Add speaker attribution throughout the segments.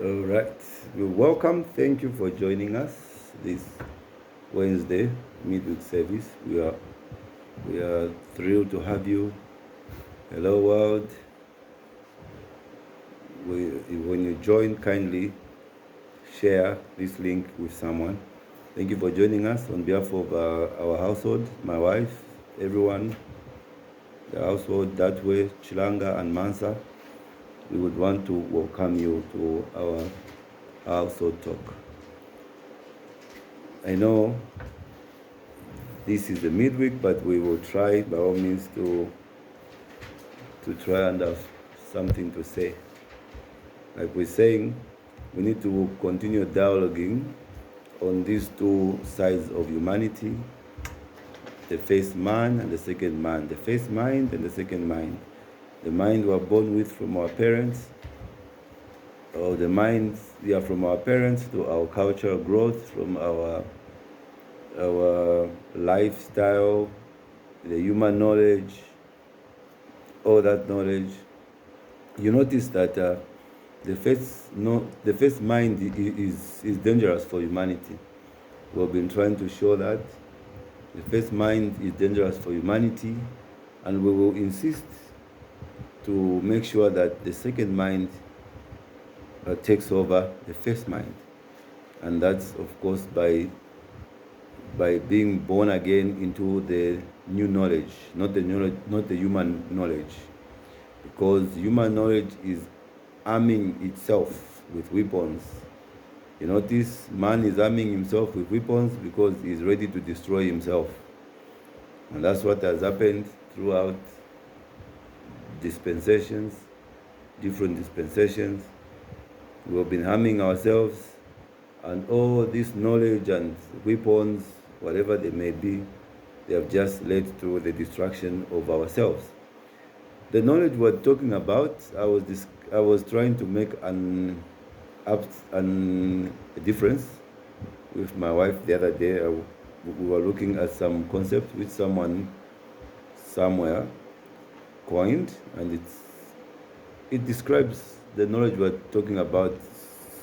Speaker 1: All right. You're welcome. Thank you for joining us this Wednesday midweek service. We are thrilled to have you. Hello world. When you join, kindly share this link with someone. Thank you for joining us on behalf of our household, my wife, everyone, the household that way, Chilanga and Mansa. We would want to welcome you to our household talk. I know this is the midweek, but we will try by all means to try and have something to say. Like we're saying, we need to continue dialoguing on these two sides of humanity, the first man and the second man, the first mind and the second mind. The mind we are born with from our parents, or the mind we are from our parents to our cultural growth, from our lifestyle, the human knowledge, all that knowledge. You notice that the first mind is dangerous for humanity. We've been trying to show that the first mind is dangerous for humanity, and we will insist to make sure that the second mind takes over the first mind, and that's of course by being born again into the new knowledge, not the human knowledge, because human knowledge is arming itself with weapons. You notice man is arming himself with weapons because he's ready to destroy himself, and that's what has happened throughout dispensations, different dispensations. We have been harming ourselves, and all this knowledge and weapons, whatever they may be, they have just led to the destruction of ourselves. The knowledge we're talking about, I was trying to make a difference with my wife the other day. We were looking at some concept which someone somewhere coined, and it describes the knowledge we're talking about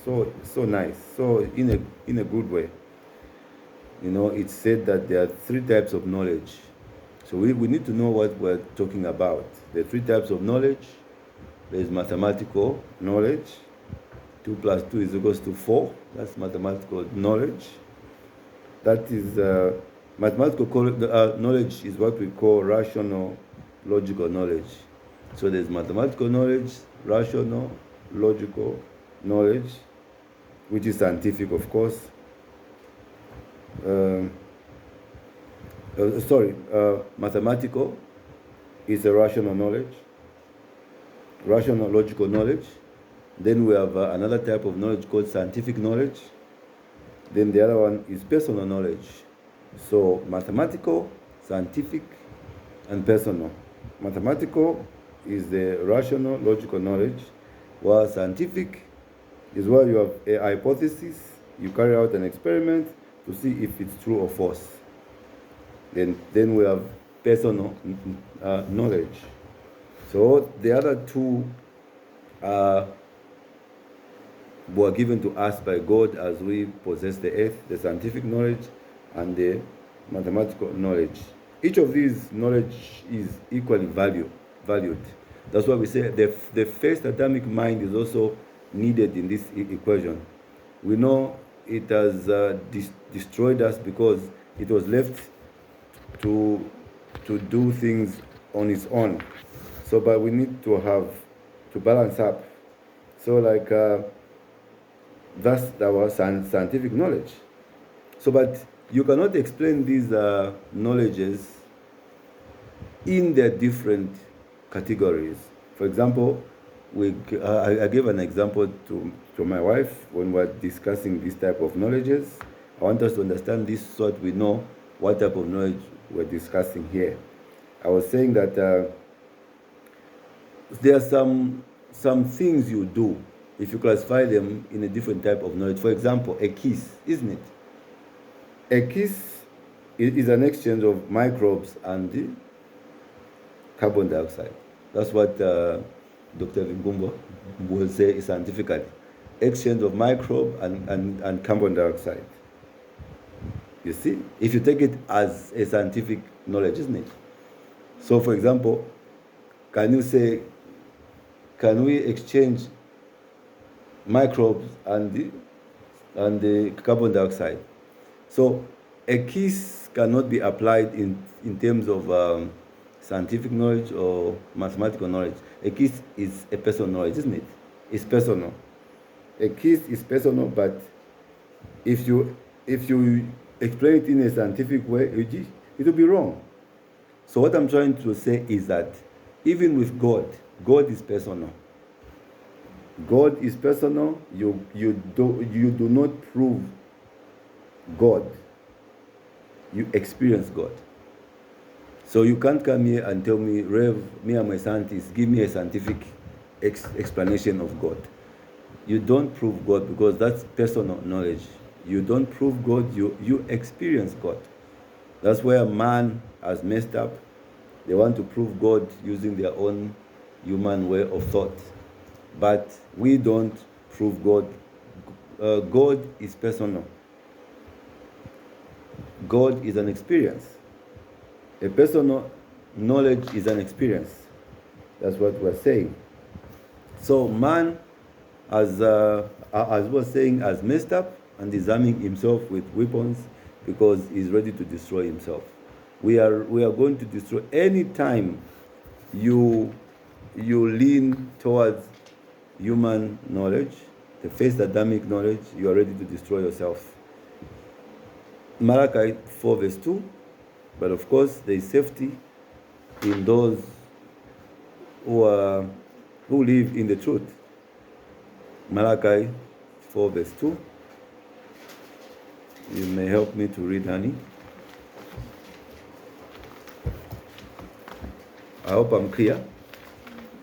Speaker 1: so nice, so in a good way. You know, it said that there are three types of knowledge. So we need to know what we're talking about. There are three types of knowledge. There is mathematical knowledge. 2 plus 2 is equals to 4. That's mathematical knowledge. That is mathematical knowledge is what we call rational, logical knowledge. So there's mathematical knowledge, rational, logical knowledge, which is scientific, of course. Mathematical is a rational knowledge, rational, logical knowledge. Then we have another type of knowledge called scientific knowledge. Then the other one is personal knowledge. So mathematical, scientific, and personal. Mathematical is the rational, logical knowledge, while scientific is where you have a hypothesis, you carry out an experiment to see if it's true or false. Then we have personal knowledge. So the other two were given to us by God as we possess the earth, the scientific knowledge and the mathematical knowledge. Each of these knowledge is equally valued. That's why we say the first Adamic mind is also needed in this equation. We know it has destroyed us because it was left to do things on its own. So, but we need to balance up. So, like that's our scientific knowledge. So, but you cannot explain these knowledges in their different categories. For example, I gave an example to my wife when we're discussing this type of knowledges. I want us to understand this so that we know what type of knowledge we're discussing here. I was saying that there are some things you do if you classify them in a different type of knowledge. For example, a kiss, isn't it? A kiss is an exchange of microbes and carbon dioxide. That's what Dr. Vimbumbo will say scientifically. exchange of microbe and carbon dioxide. You see, if you take it as a scientific knowledge, isn't it? So, for example, can you say, can we exchange microbes and the carbon dioxide? So, a kiss cannot be applied in terms of scientific knowledge or mathematical knowledge. A kiss is a personal knowledge, isn't it? It's personal. A kiss is personal, but if you explain it in a scientific way, it will be wrong. So what I'm trying to say is that even with God, God is personal. God is personal. You do not prove God. You experience God. So you can't come here and tell me, Rev, me and my scientist, give me a scientific explanation of God. You don't prove God because that's personal knowledge. You don't prove God, you experience God. That's where man has messed up. They want to prove God using their own human way of thought. But we don't prove God. God is personal. God is an experience. A personal knowledge is an experience. That's what we're saying. So man, as was saying, has messed up and is arming himself with weapons because he's ready to destroy himself. We are going to destroy any time you lean towards human knowledge, the first Adamic knowledge. You are ready to destroy yourself. Malachi 4 verse 2. But of course, there is safety in those who live in the truth. Malachi 4 verse 2. You may help me to read, honey. I hope I'm clear.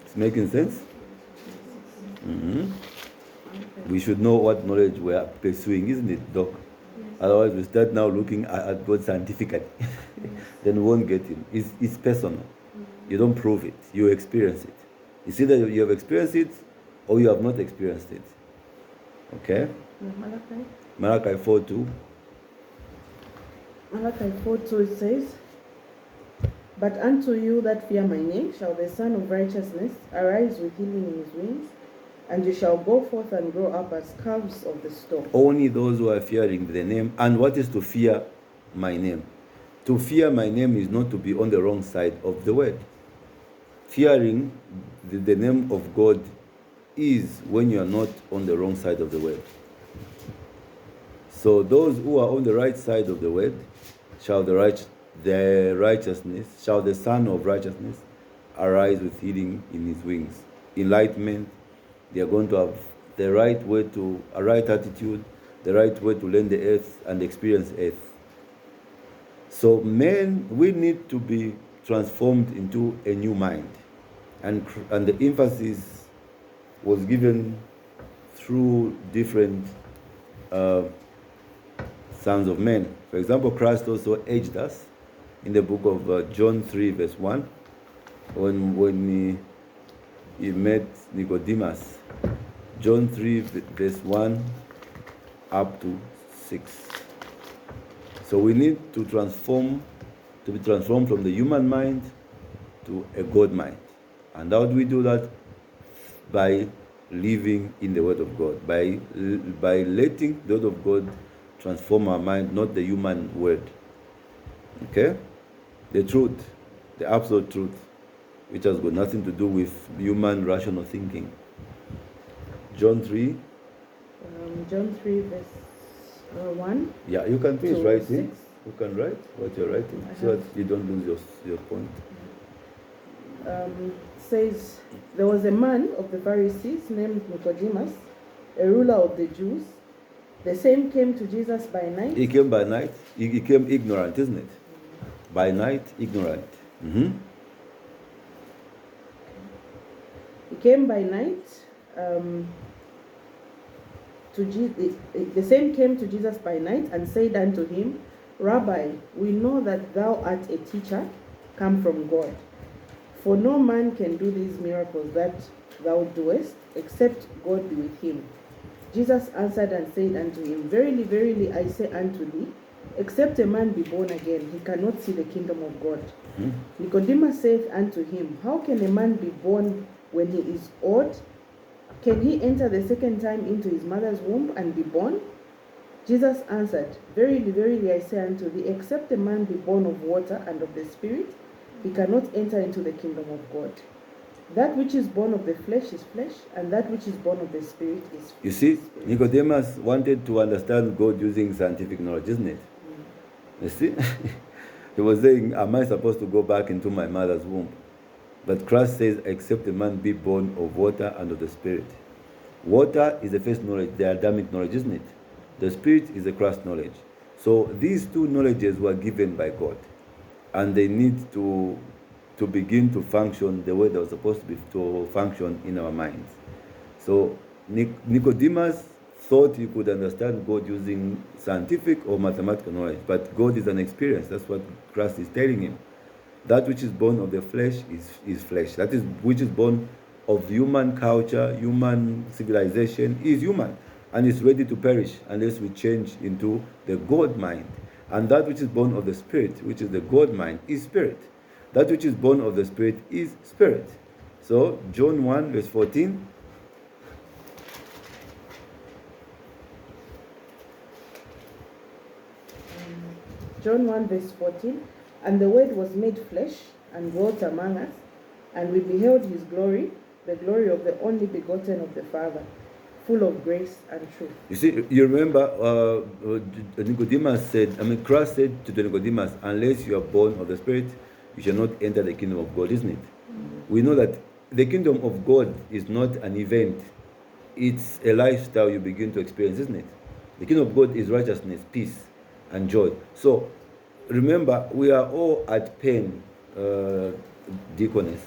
Speaker 1: It's making sense? We should know what knowledge we are pursuing, isn't it, Doc? Otherwise, we start now looking at God scientifically. Then we won't get Him. It's personal. You don't prove it. You experience it. It's either you have experienced it or you have not experienced it. Okay? Malachi 4:2.
Speaker 2: Malachi 4:2 it says, But unto you that fear my name shall the Son of Righteousness arise with healing in his wings, and you shall go forth and grow up as calves of the stall.
Speaker 1: Only those who are fearing the name. And what is to fear my name? To fear my name is not to be on the wrong side of the word. Fearing the name of God is when you are not on the wrong side of the word. So those who are on the right side of the word shall the Son of Righteousness arise with healing in his wings. Enlightenment. They are going to have the right way to a right attitude, the right way to learn the earth and experience earth. So men, we need to be transformed into a new mind. And the emphasis was given through different sons of men. For example, Christ also aged us in the book of John 3 verse 1 when he met Nicodemus. John 3 verse 1 up to 6. So we need to be transformed from the human mind to a God mind. And how do we do that? By living in the Word of God, by letting the Word of God transform our mind, not the human word. Okay? The truth, the absolute truth, which has got nothing to do with human rational thinking. John 3.
Speaker 2: John 3 verse 1.
Speaker 1: Yeah, you can please write it. You can write what you're writing so that you don't lose your point.
Speaker 2: Says, there was a man of the Pharisees named Nicodemus, a ruler of the Jews. The same came to Jesus by night.
Speaker 1: He came by night. He came ignorant, isn't it? By night, ignorant.
Speaker 2: He came by night. The same came to Jesus by night and said unto him, Rabbi, we know that thou art a teacher come from God. For no man can do these miracles that thou doest, except God be with him. Jesus answered and said unto him, Verily, verily, I say unto thee, except a man be born again, he cannot see the kingdom of God. Nicodemus saith unto him, How can a man be born when he is old? Can he enter the second time into his mother's womb and be born? Jesus answered, Verily, verily, I say unto thee, except a man be born of water and of the Spirit, he cannot enter into the kingdom of God. That which is born of the flesh is flesh, and that which is born of the Spirit is spirit.
Speaker 1: You see, Nicodemus wanted to understand God using scientific knowledge, isn't it? You see? He was saying, am I supposed to go back into my mother's womb? But Christ says, except a man be born of water and of the Spirit. Water is the first knowledge, the Adamic knowledge, isn't it? The Spirit is the Christ knowledge. So these two knowledges were given by God. And they need to begin to function the way they were supposed to function in our minds. So Nicodemus thought he could understand God using scientific or mathematical knowledge, but God is an experience. That's what Christ is telling him. That which is born of the flesh is flesh. That is which is born of human culture, human civilization, is human, and is ready to perish unless we change into the God mind. And that which is born of the Spirit, which is the God mind, is spirit. That which is born of the Spirit is spirit. So John 1 verse 14.
Speaker 2: John 1 verse 14, and the Word was made flesh and dwelt among us, and we beheld his glory, the glory of the only begotten of the Father, full of grace and truth.
Speaker 1: You see, you remember Nicodemus said, Christ said to Nicodemus, unless you are born of the Spirit, you shall not enter the kingdom of God, isn't it? We know that the kingdom of God is not an event. It's a lifestyle you begin to experience, isn't it? The kingdom of God is righteousness, peace, and joy. So, remember, we are all at pain, deaconess,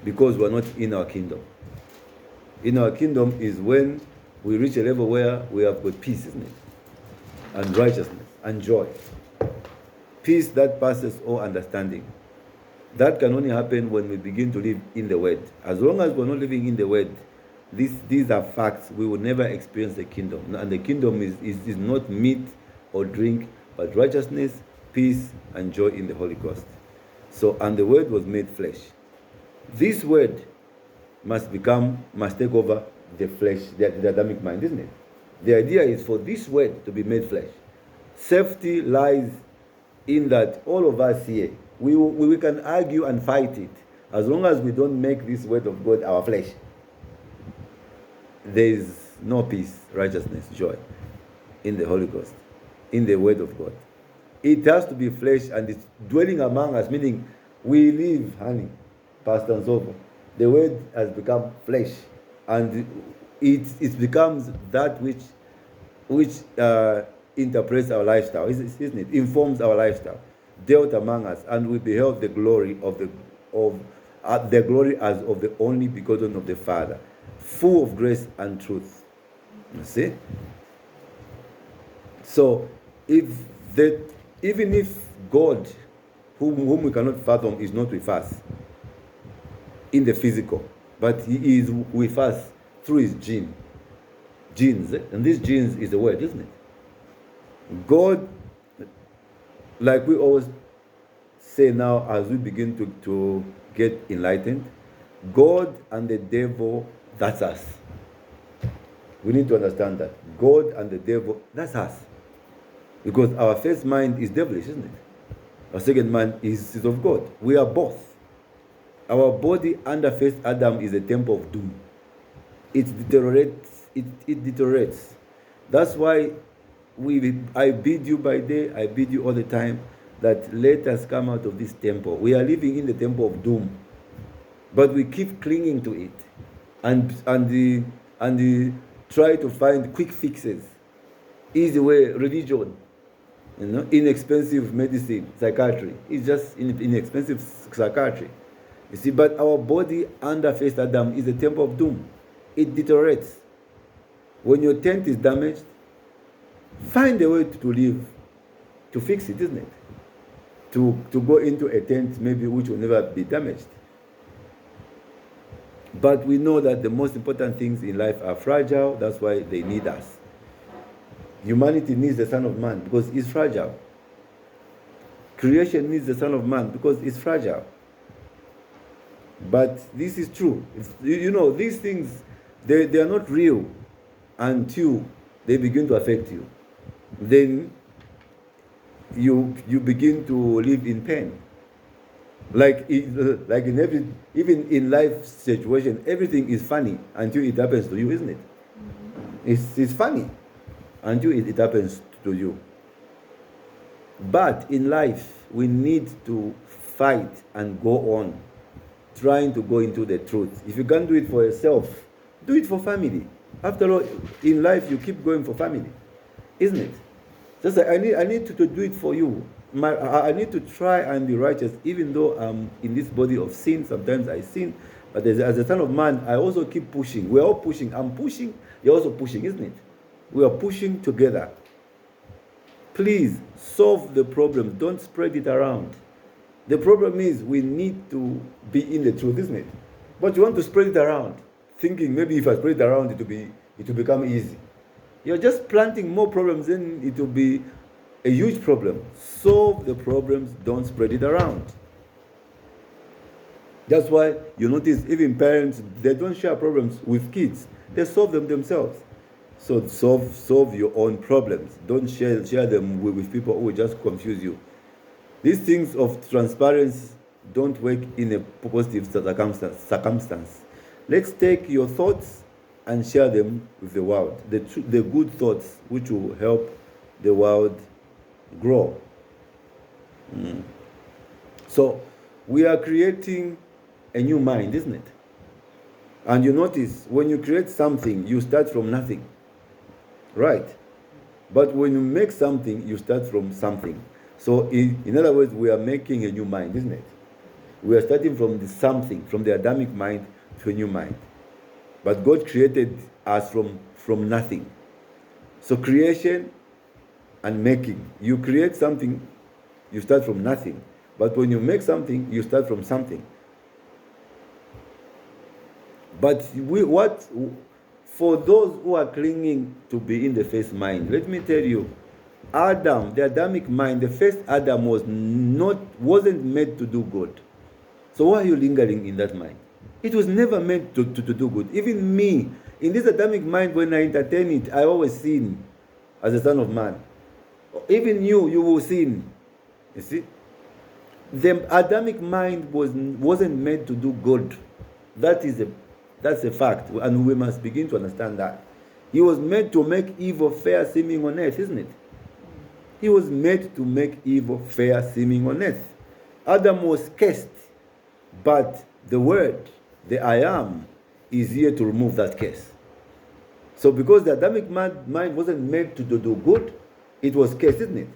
Speaker 1: because we're not in our kingdom. In our kingdom is when we reach a level where we have got peace, isn't it? And righteousness, and joy. Peace that passes all understanding. That can only happen when we begin to live in the Word. As long as we're not living in the Word, these are facts. We will never experience the kingdom. And the kingdom is not meat or drink, but righteousness, peace, and joy in the Holy Ghost. So, and the Word was made flesh. This Word must take over the flesh, the Adamic mind, isn't it? The idea is for this Word to be made flesh. Safety lies in that all of us here, we can argue and fight it. As long as we don't make this Word of God our flesh, there is no peace, righteousness, joy in the Holy Ghost, in the Word of God. It has to be flesh and it's dwelling among us, meaning we live, honey, Pastor and so forth. The Word has become flesh, and it becomes that which interprets our lifestyle, isn't it? Informs our lifestyle, dealt among us, and we beheld the glory of the glory as of the only begotten of the Father, full of grace and truth. You see? So, even if God, whom we cannot fathom, is not with us in the physical, but He is with us through His genes, and these genes is the Word, isn't it? God, like we always say now as we begin to get enlightened, God and the devil, that's us. We need to understand that. God and the devil, that's us. Because our first mind is devilish, isn't it? Our second mind is of God. We are both. Our body under first Adam is a temple of doom. It deteriorates. That's why I bid you by day, I bid you all the time, that let us come out of this temple. We are living in the temple of doom, but we keep clinging to it, and try to find quick fixes, easy way, religion, inexpensive medicine, psychiatry. It's just inexpensive psychiatry. You see, but our body under first Adam is a temple of doom. It deteriorates. When your tent is damaged, find a way to live, to fix it, isn't it? To go into a tent maybe which will never be damaged. But we know that the most important things in life are fragile. That's why they need us. Humanity needs the Son of Man because he's fragile. Creation needs the Son of Man because it's fragile. But this is true. These things, they are not real until they begin to affect you. Then you begin to live in pain. Like in even in life situation, everything is funny until it happens to you, isn't it? It's funny until it happens to you. But in life, we need to fight and go on, trying to go into the truth. If you can't do it for yourself, do it for family. After all, in life, you keep going for family, isn't it? Just like I need to do it for you. I need to try and be righteous, even though I'm in this body of sin. Sometimes I sin, but as a Son of Man, I also keep pushing. We're all pushing. I'm pushing. You're also pushing, isn't it? We are pushing together. Please solve the problem. Don't spread it around. The problem is we need to be in the truth, isn't it? But you want to spread it around, thinking maybe if I spread it around, it will become easy. You're just planting more problems, then it will be a huge problem. Solve the problems, don't spread it around. That's why you notice even parents, they don't share problems with kids. They solve them themselves. So solve your own problems. Don't share them with people who will just confuse you. These things of transparency don't work in a positive circumstance. Let's take your thoughts and share them with the world. The good thoughts which will help the world grow. So we are creating a new mind, isn't it? And you notice when you create something, you start from nothing. Right? But when you make something, you start from something. So in other words, we are making a new mind, isn't it? We are starting from the something, from the Adamic mind to a new mind. But God created us from nothing. So creation and making. You create something, you start from nothing. But when you make something, you start from something. But for those who are clinging to be in the first mind, let me tell you, Adam, the Adamic mind, the first Adam wasn't made to do good. So why are you lingering in that mind? It was never meant to do good. Even me, in this Adamic mind, when I entertain it, I always sin as a Son of Man. Even you will sin. You see? The Adamic mind wasn't made to do good. That's a fact, and we must begin to understand that. He was made to make evil fair seeming on earth, isn't it? He was made to make evil fair seeming on earth. Adam was cursed, but the word, the I am, is here to remove that curse. So because the Adamic mind wasn't made to do good, it was cursed, isn't it?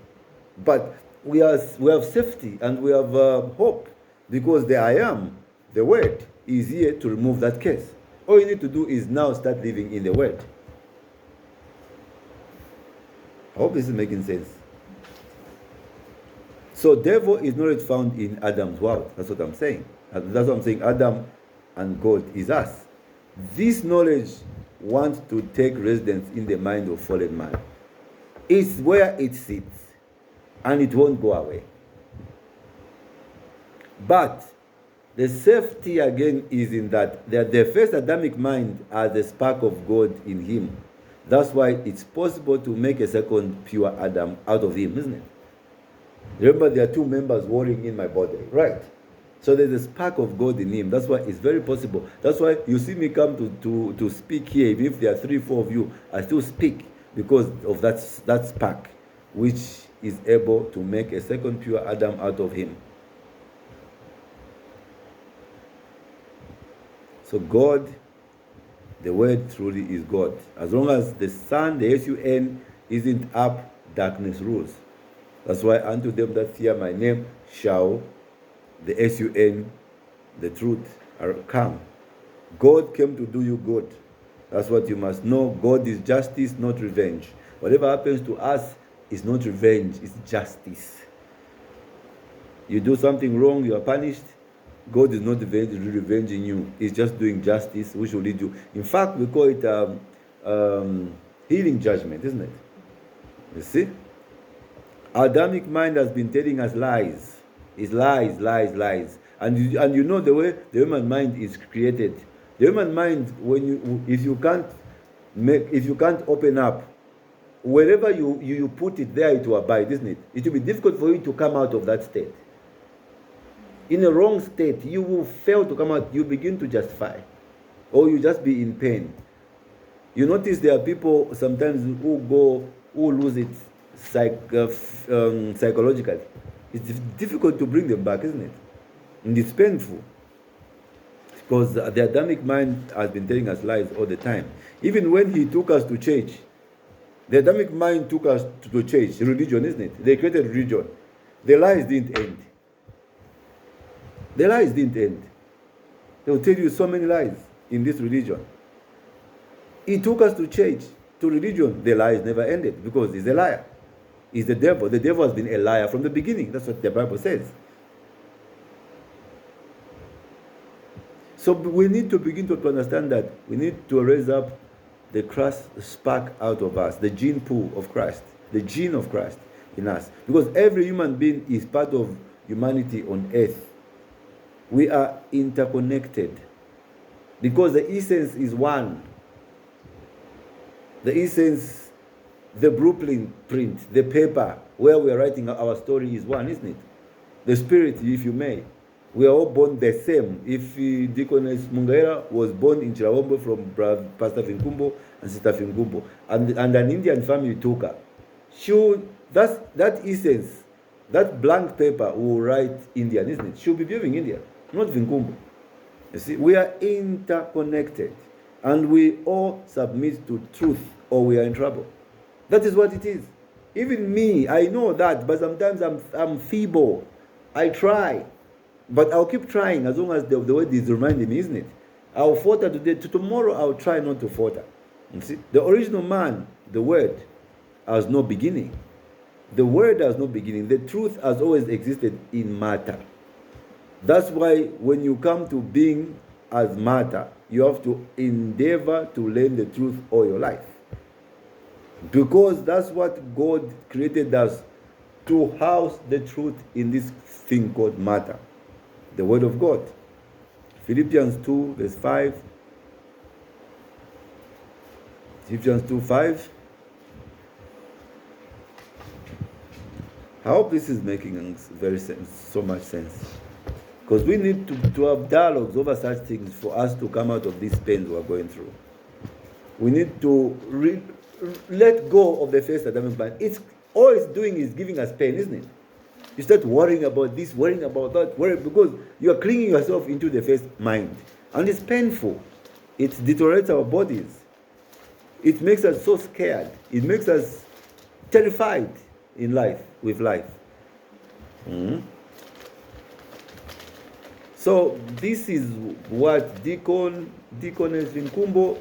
Speaker 1: But we have safety and we have hope because the I am, the word, is here to remove that curse. All you need to do is now start living in the word. I hope this is making sense. So devil is not found in Adam's world. That's what I'm saying. That's what I'm saying. Adam and God is us. This knowledge wants to take residence in the mind of fallen man. It's where it sits, and it won't go away. But the safety again is in that the first Adamic mind has the spark of God in him. That's why it's possible to make a second pure Adam out of him, isn't it? Remember, there are two members warring in my body, right? So there's a spark of God in him. That's why it's very possible. That's why you see me come to speak here. Even if there are 3-4 of you, I still speak because of that spark, which is able to make a second pure Adam out of him. So God, the word truly is God. As long as the sun, the sun, isn't up, darkness rules. That's why unto them that fear my name shall the sun, the truth, come. God came to do you good. That's what you must know. God is justice, not revenge. Whatever happens to us is not revenge, it's justice. You do something wrong, you are punished. God is not revenging you. He's just doing justice, which will lead you. In fact, we call it healing judgment, isn't it? You see? Our Adamic mind has been telling us lies. It's lies, lies, lies. And you know the way the human mind is created. The human mind, if you can't open up, wherever you put it, there it will abide, isn't it? It will be difficult for you to come out of that state. In a wrong state, you will fail to come out. You begin to justify, or you just be in pain. You notice there are people sometimes who lose it psychologically. It's difficult to bring them back, isn't it? And it's painful. Because the Adamic mind has been telling us lies all the time. Even when he took us to church, the Adamic mind took us to church, religion, isn't it? They created religion. The lies didn't end. The lies didn't end. They will tell you so many lies in this religion. He took us to church, to religion. The lies never ended because he's a liar. He's the devil. The devil has been a liar from the beginning. That's what the Bible says. So we need to begin to understand that we need to raise up the Christ spark out of us, the gene pool of Christ, the gene of Christ in us. Because every human being is part of humanity on earth. We are interconnected because the essence is one. The essence, the blueprint, the paper where we are writing our story is one, isn't it? The spirit, if you may. We are all born the same. If Deaconess Mungaira was born in Chirahombo from Pastor Finkumbo and Sister Finkumbo, and an Indian family took her, that essence, that blank paper will write Indian, isn't it? She'll be viewing India, not Finkumbo. You see, we are interconnected, and we all submit to truth, or we are in trouble. That is what it is. Even me, I know that, but sometimes I'm feeble. I try. But I'll keep trying as long as the word is reminding me, isn't it? I'll falter today. Tomorrow I'll try not to falter. You see, the original man, the word, has no beginning. The word has no beginning. The truth has always existed in matter. That's why when you come to being as matter, you have to endeavor to learn the truth all your life. Because that's what God created us, to house the truth in this thing called matter. The word of God. Philippians 2 verse 5. Philippians 2 5. I hope this is making so much sense. Because we need to have dialogues over such things for us to come out of these pains we are going through. We need to let go of the first Adamic mind. All it's doing is giving us pain, isn't it? You start worrying about this, worrying about that, because you are clinging yourself into the first mind. And it's painful. It deteriorates our bodies. It makes us so scared. It makes us terrified in life, with life. Mm-hmm. So this is what Deaconess Vinkumbo,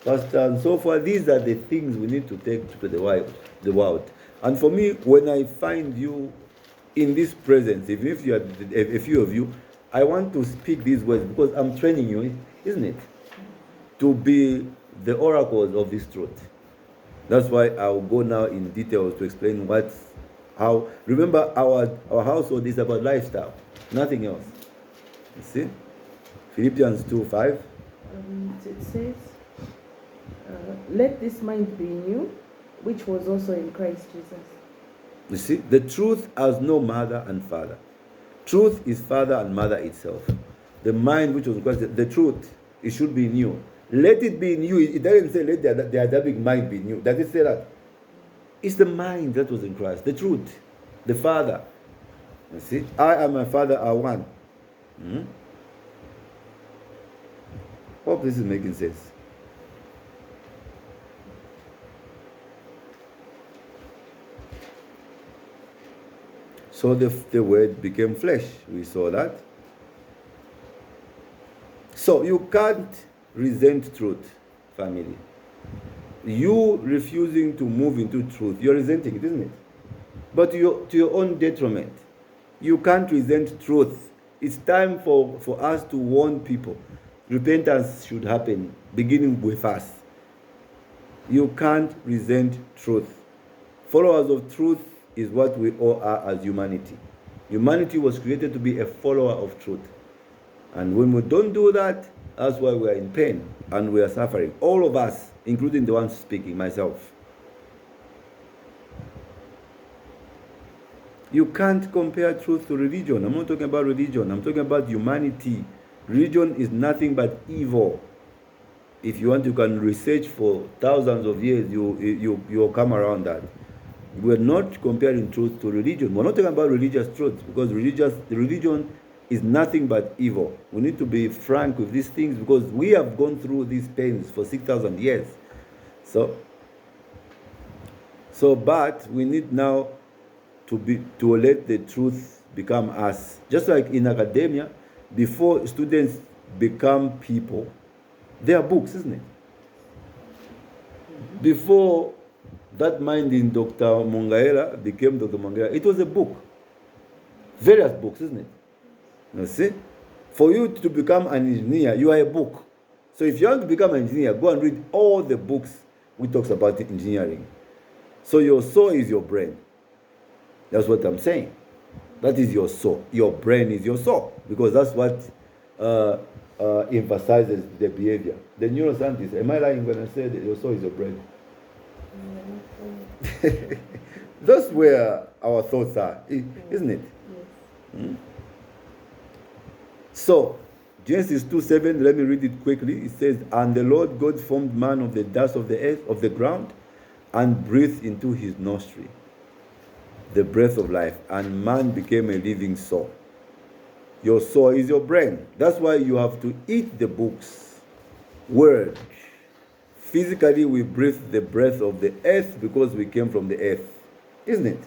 Speaker 1: Pastor and so forth, these are the things we need to take to the world. And for me, when I find you in this presence, even if you are a few of you, I want to speak these words because I'm training you, isn't it? To be the oracles of this truth. That's why I'll go now in details to explain how. Remember, our household is about lifestyle, nothing else. You see? Philippians 2:5.
Speaker 2: It says, let this mind be in you, which was also in Christ Jesus.
Speaker 1: You see, the truth has no mother and father. Truth is father and mother itself. The mind which was in Christ, the truth, it should be in you. Let it be in you. It doesn't say let the Adamic mind be in you. Does it say that? It's the mind that was in Christ, the truth, the father. You see, I and my father are one. Hope this is making sense. So the word became flesh. We saw that. So you can't resent truth, family. You refusing to move into truth, you're resenting it, isn't it? But to your own detriment. You can't resent truth It's time for us to warn people. Repentance should happen, beginning with us. You can't resent truth. Followers of truth is what we all are as humanity. Humanity was created to be a follower of truth. And when we don't do that, that's why we are in pain and we are suffering. All of us, including the ones speaking, myself. You can't compare truth to religion. I'm not talking about religion. I'm talking about humanity. Religion is nothing but evil. If you want, you can research for thousands of years. You'll come around that. We're not comparing truth to religion. We're not talking about religious truth, because religion is nothing but evil. We need to be frank with these things, because we have gone through these pains for 6,000 years. But we need now to let the truth become us. Just like in academia, before students become people, they are books, isn't it? Before that mind in Dr. Mongaela became Dr. Mongaela, it was a book. Various books, isn't it? You see? For you to become an engineer, you are a book. So if you want to become an engineer, go and read all the books we talks about engineering. So your soul is your brain. That's what I'm saying. That is your soul. Your brain is your soul, because that's what emphasizes the behavior. The neuroscientist, am I lying when I say that your soul is your brain? That's where our thoughts are, isn't it? Yes. So, Genesis 2:7, let me read it quickly. It says, "And the Lord God formed man of the dust of the earth, of the ground, and breathed into his nostril the breath of life, and man became a living soul." Your soul is your brain. That's why you have to eat the books, word. Physically, we breathe the breath of the earth because we came from the earth, isn't it?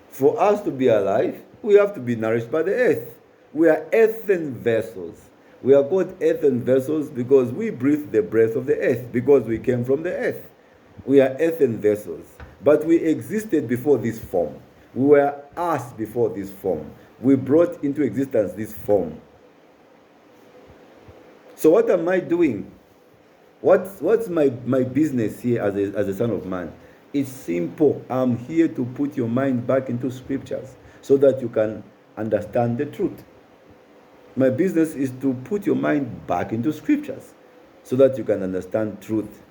Speaker 1: For us to be alive, we have to be nourished by the earth. We are earthen vessels. We are called earthen vessels because we breathe the breath of the earth, because we came from the earth. We are earthen vessels. But we existed before this form. We were us before this form. We brought into existence this form. So what am I doing? What's my business here as a son of man? It's simple. I'm here to put your mind back into scriptures so that you can understand the truth. My business is to put your mind back into scriptures so that you can understand truth.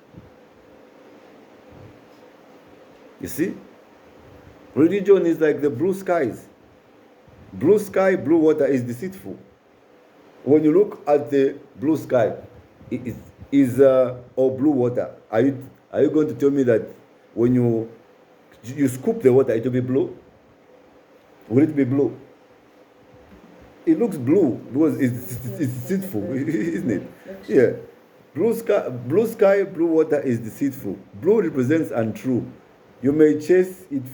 Speaker 1: You see? Religion is like the blue skies. Blue sky, blue water is deceitful. When you look at the blue sky, or blue water, are you going to tell me that when you scoop the water, it will be blue? Will it be blue? It looks blue because it's deceitful, isn't it? Yeah. Blue sky, blue water is deceitful. Blue represents untrue. You may chase it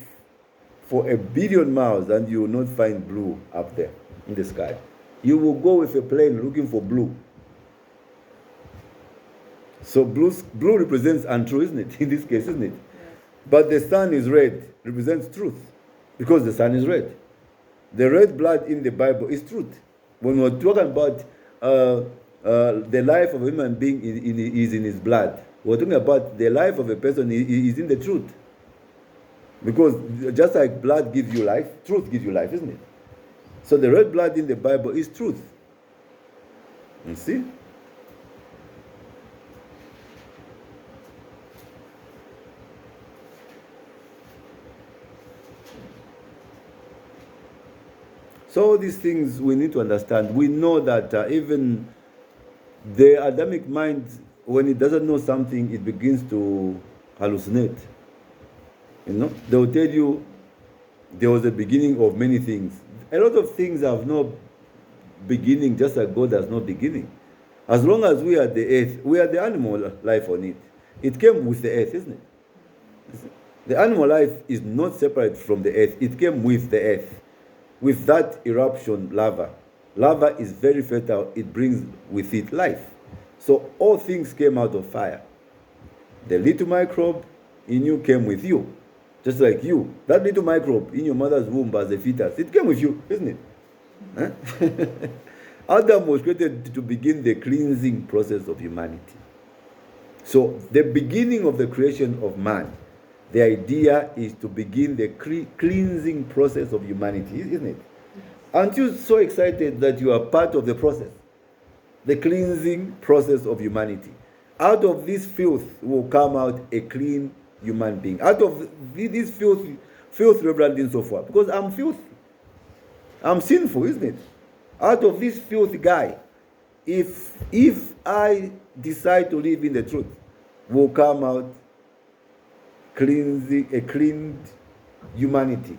Speaker 1: for 1 billion miles and you will not find blue up there in the sky. You will go with a plane looking for blue. So blue represents untrue, isn't it? In this case, isn't it? Yeah. But the sun is red, represents truth, because the sun is red. The red blood in the Bible is truth. When we're talking about the life of a human being is in his blood, we're talking about the life of a person is in the truth. Because just like blood gives you life, truth gives you life, isn't it? So the red blood in the Bible is truth. You see? So all these things we need to understand. We know that even the Adamic mind, when it doesn't know something, it begins to hallucinate. You know, they will tell you there was a beginning of many things. A lot of things have no beginning, just like God has no beginning. As long as we are the earth, we are the animal life on it. It came with the earth, isn't it? The animal life is not separate from the earth. It came with the earth. With that eruption, lava. Lava is very fertile. It brings with it life. So all things came out of fire. The little microbe in you came with you. Just like you. That little microbe in your mother's womb as a fetus, it came with you, isn't it? Huh? Adam was created to begin the cleansing process of humanity. So the beginning of the creation of man, the idea is to begin the cleansing process of humanity, isn't it? Aren't you so excited that you are part of the process? The cleansing process of humanity. Out of this filth will come out a clean human being. Out of this filth, Reverend, and so forth. Because I'm filthy. I'm sinful, isn't it? Out of this filthy guy, if I decide to live in the truth, will come out cleansing, a cleaned humanity.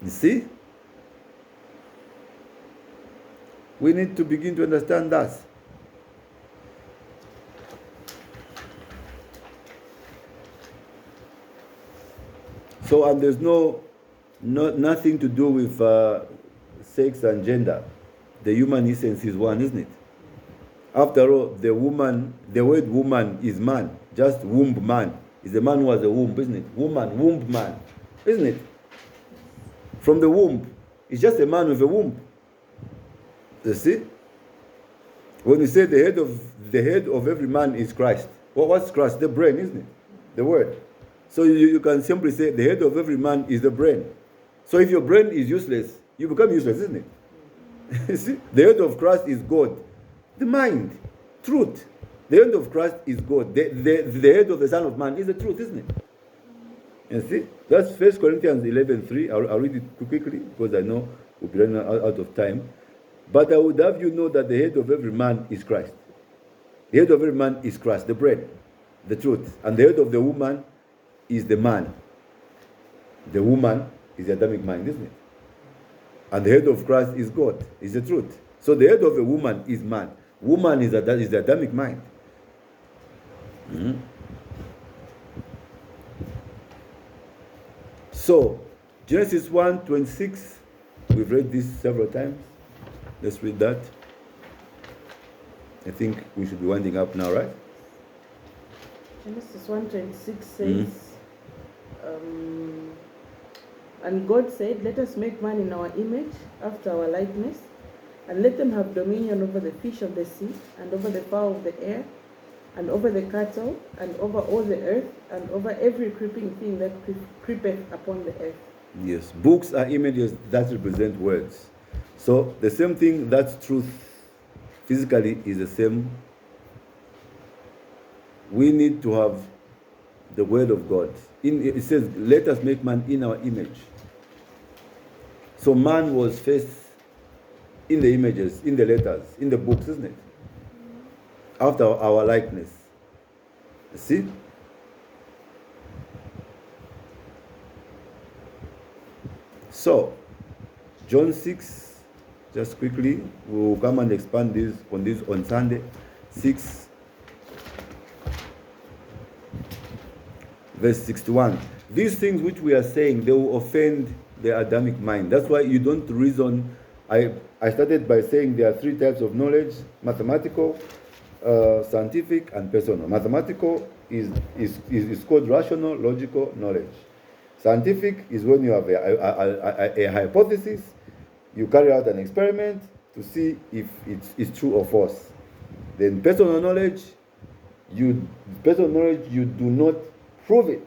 Speaker 1: You see? We need to begin to understand that. So, and there's nothing to do with sex and gender. The human essence is one, isn't it? After all, the word woman is man. Just womb man. Is the man who has a womb, isn't it? Woman, womb man. Isn't it? From the womb. It's just a man with a womb. You see? When you say the head of every man is Christ. Well, what's Christ? The brain, isn't it? The word. So you can simply say the head of every man is the brain. So if your brain is useless, you become useless, isn't it? You see? The head of Christ is God. The mind, truth. The head of Christ is God. The head of the Son of Man is the truth, isn't it? You see? That's 1 Corinthians 11:3. I'll read it quickly because I know we'll be running out of time. But I would have you know that the head of every man is Christ. The head of every man is Christ, the bread, the truth. And the head of the woman is the man. The woman is the Adamic mind, isn't it? And the head of Christ is God, is the truth. So the head of a woman is man. Woman is the Adamic mind. Mm-hmm. So, Genesis 1:26, we've read this several times. Let's read that. I think we should be winding up now, right?
Speaker 2: Genesis 1:26 says, and God said, let us make man in our image, after our likeness, and let them have dominion over the fish of the sea, and over the fowl of the air, and over the cattle, and over all the earth, and over every creeping thing that creepeth upon the earth.
Speaker 1: Yes, books are images that represent words. So the same thing that's truth physically is the same. We need to have the word of God. It says, let us make man in our image. So man was first in the images, in the letters, in the books, isn't it? After our likeness. See? So, John 6, just quickly, we will come and expand this on Sunday. 6, verse 61. These things which we are saying, they will offend the Adamic mind. That's why you don't reason. I started by saying there are three types of knowledge: mathematical, scientific, and personal. Mathematical is called rational, logical knowledge. Scientific is when you have a hypothesis, you carry out an experiment to see if it's true or false. Then personal knowledge, you do not prove it,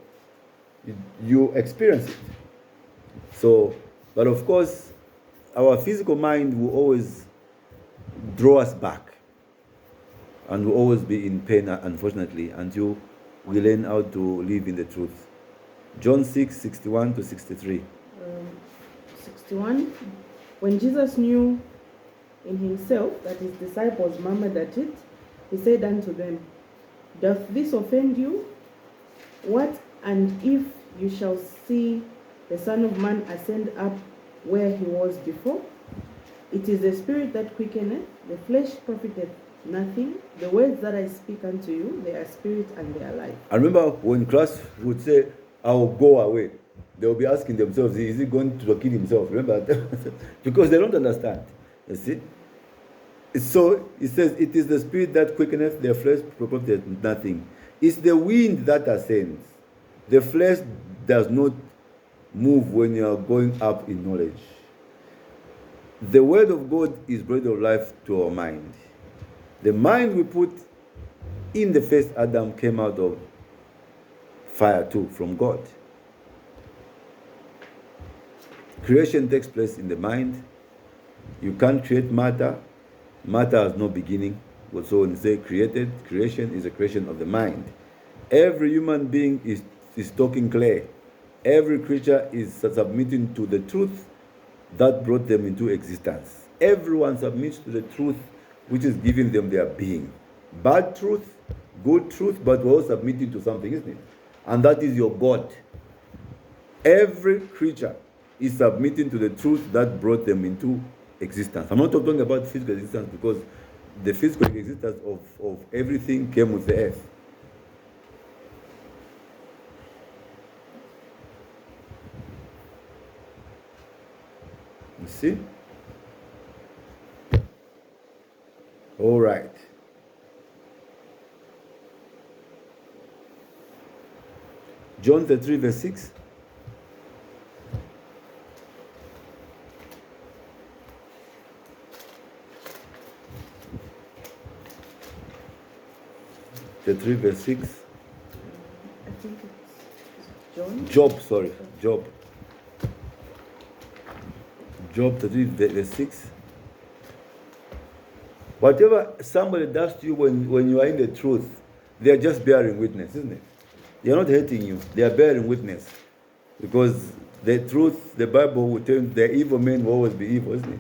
Speaker 1: you experience it. So, but of course, our physical mind will always draw us back, and will always be in pain, unfortunately, until we learn how to live in the truth. John 6, 61 to 63.
Speaker 2: 61. When Jesus knew in himself that his disciples murmured at it, he said unto them, doth this offend you? What and if you shall see the Son of Man ascend up where he was before? It is the Spirit that quickeneth, the flesh profiteth nothing. The words that I speak unto you, they are spirit and they are life.
Speaker 1: I remember when Christ would say, I will go away, they will be asking themselves, is he going to kill himself? Remember that? Because they don't understand. You see? So it says, it is the Spirit that quickeneth, the flesh profiteth nothing. It's the wind that ascends. The flesh does not move when you are going up in knowledge. The word of God is bread of life to our mind. The mind we put in the first Adam came out of fire too, from God. Creation takes place in the mind. You can't create matter. Matter has no beginning. So when you say created, creation is a creation of the mind. Every human being is talking clear. Every creature is submitting to the truth that brought them into existence. Everyone submits to the truth which is giving them their being. Bad truth, good truth, but we're all submitting to something, isn't it? And that is your God. Every creature is submitting to the truth that brought them into existence. I'm not talking about physical existence, because the physical existence of everything came with the earth. You see? All right. John 3 verse 6. The 3 verse 6.
Speaker 2: I think it's John.
Speaker 1: Job, sorry. Job. Job 3 verse 6. Whatever somebody does to you when you are in the truth, they are just bearing witness, isn't it? They are not hating you. They are bearing witness. Because the truth, the Bible will tell you, the evil men will always be evil, isn't it?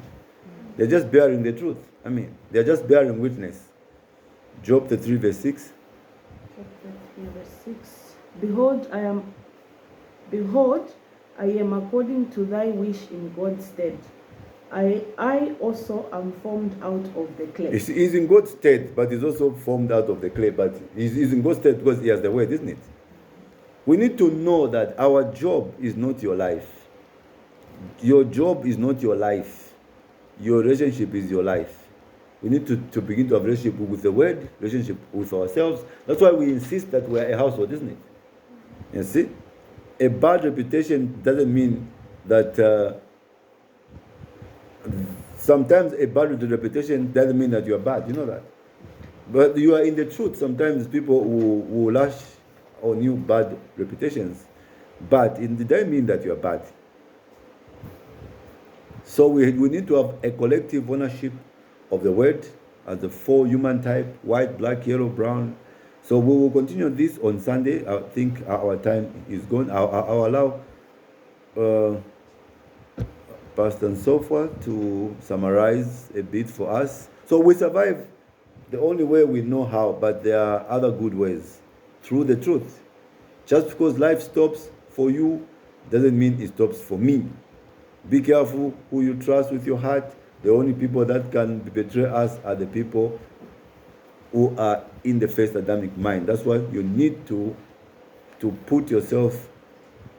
Speaker 1: They're just bearing the truth. I mean, they're just bearing witness. Job 3 verse 6.
Speaker 2: Job 3 verse 6. Behold, I am according to thy wish in God's stead. I also am formed out of the clay.
Speaker 1: He's in God's stead, but he's also formed out of the clay. But he's in God's stead because he has the word, isn't it? We need to know that our job is not your life. Your job is not your life. Your relationship is your life. We need to begin to have a relationship with the word, relationship with ourselves. That's why we insist that we're a household, isn't it? You see? A bad reputation doesn't mean that sometimes a bad reputation doesn't mean that you are bad. You know that. But you are in the truth. Sometimes people will lash on you bad reputations. But it doesn't mean that you are bad. So we need to have a collective ownership of the word as the four human type: white, black, yellow, brown. So we will continue this on Sunday. I think our time is gone. I'll allow Pastor and so forth to summarize a bit for us. So we survive the only way we know how, but there are other good ways, through the truth. Just because life stops for you doesn't mean it stops for me. Be careful who you trust with your heart. The only people that can betray us are the people who are in the first Adamic mind. That's why you need to put yourself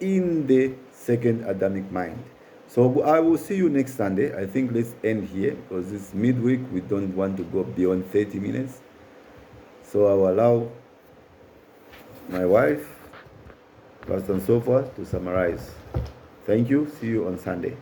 Speaker 1: in the second Adamic mind. So I will see you next Sunday. I think let's end here because it's midweek. We don't want to go beyond 30 minutes. So I will allow my wife, Pastor and so forth, to summarize. Thank you. See you on Sunday.